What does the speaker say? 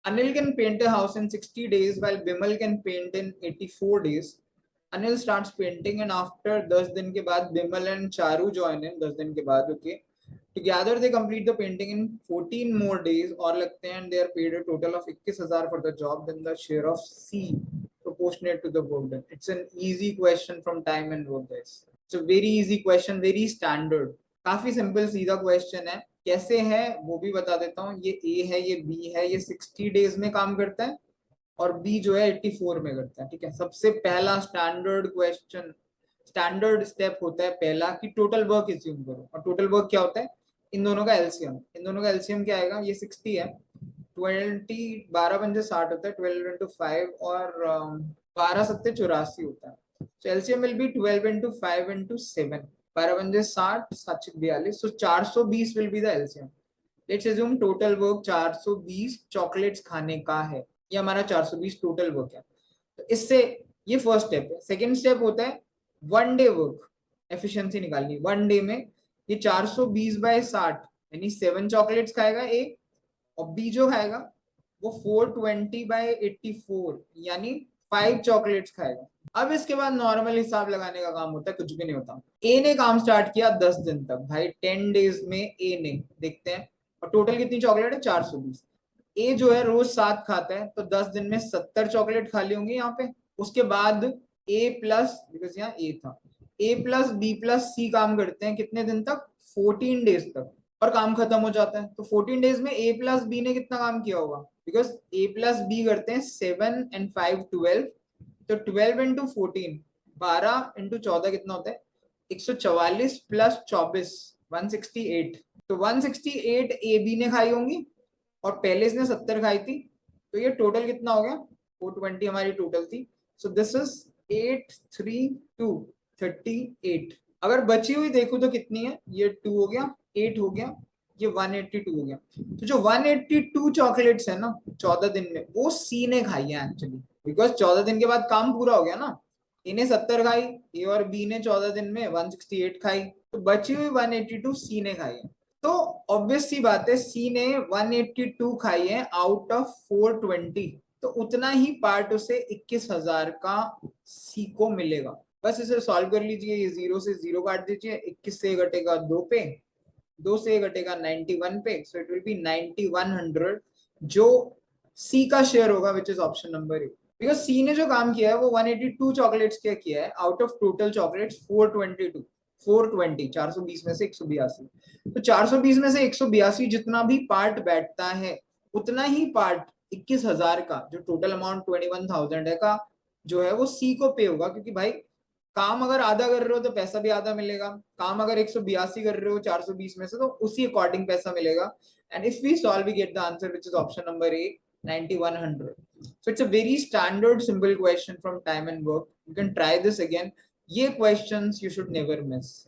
Anil can paint a house in 60 days while Bimal can paint in 84 days. Anil starts painting and after 10 दिन के बाद Bimal and Charu join in 10 दिन के बाद, okay. Together they complete the painting in 14 more days और लगते हैं and they are paid a total of 21,000 for the job. Then the share of C proportionate to the work done. It's an easy question from time and work, guys. It's a very easy question, very standard. काफी simple सीधा question है. कैसे है वो भी बता देता हूँ. ये ए है, ये बी है, ये 60 डेज में काम करता है और बी जो है 84 में करता है. ठीक है. सबसे पहला स्टैंडर्ड क्वेश्चन, स्टैंडर्ड स्टेप होता है पहला कि टोटल वर्क एज्यूम करो. और टोटल वर्क क्या होता है? इन दोनों का एलसीएम. इन दोनों का एलसीएम क्या आएगा? ये 60 है, 20 12 पंजे 60 होता है, 12 into 5 और 12 सत्ते 84 होता है. So LCM will be 12 into 5 into 7. 12 पंजे 60, 7 42. So 420 will be the LCM. Let's assume total work 420 chocolates खाने का है. ये हमारा 420 टोटल वर्क है. तो इससे ये फर्स्ट स्टेप है. सेकेंड स्टेप होता है वन डे वर्क एफिशिएंसी निकालनी. वन डे में ये 420 बाय 60 यानी 7 चॉकलेट्स खाएगा ए, और बी जो खाएगा वो 420 बाय 84 यानी 5 चॉकलेट्स खाएगा. अब इसके बाद नॉर्मल हिसाब लगाने का काम होता है, कुछ भी नहीं होता. ए ने काम स्टार्ट किया 10 दिन तक. भाई 10 डेज में ए ने, देखते हैं, और टोटल कितनी चॉकलेट है? 420. ए जो है रोज 7 खाता है तो 10 दिन में 70 चॉकलेट खा ली होंगी यहाँ पे. उसके बाद ए प्लस, बिकॉज यहाँ ए था, ए प्लस बी प्लस सी काम करते हैं कितने दिन तक? 14 डेज तक, और काम खत्म हो जाता है. तो 14 डेज में ए प्लस बी ने कितना काम किया होगा? बिकॉज ए प्लस बी करते हैं 7 and 5 12. तो 12 into 14 12 into 14 कितना होता है? 144 प्लस 24 168. तो 168 ए बी ने खाई होंगी और पहले इसने 70 खाई थी. तो ये टोटल कितना हो गया? 420 हमारी टोटल थी. So this is 83238. अगर बची हुई देखो तो कितनी है? ये 2 हो गया, 8 हो गया, ये 182 हो गया. तो जो 182 चॉकलेट्स है ना 14 दिन में, वो सी ने खाई है एक्चुअली, बिकॉज 14 दिन के बाद काम पूरा हो गया ना. इन्हें 70 खाई, ए और बी ने 14 दिन में 168 खाई, तो बची हुई 182 सी ने खाई है. तो ऑब्वियस सी बात है सी ने 182 खाई है आउट ऑफ 420. तो उतना ही पार्ट उसे 21,000 का सी को मिलेगा. बस इसे सॉल्व कर लीजिए. ये 0 से 0 काट दीजिए. 21 से घटेगा 2 पे, 2 से घटेगा 91 पे. सो इट विल बी 9100 जो सी का शेयर होगा, which is option number A. Because C ने जो काम किया है वो 182 चॉकलेट्स क्या किया है आउट ऑफ टोटल चॉकलेट्स 422. 420 420 में से 182. तो 420 में से 182 जितना भी पार्ट बैठता है उतना ही पार्ट 21,000 का, जो टोटल अमाउंट 21,000 है का, जो है वो सी को पे होगा. क्योंकि भाई काम अगर आधा कर रहे हो तो पैसा भी आधा मिलेगा. काम अगर 182 कर रहे हो 420 में से, तो उसी अकॉर्डिंग पैसा मिलेगा. And if we solve we get the answer which is option number A, 9100. So it's a very standard simple question from time and work. You can try this again. ये questions you should never miss.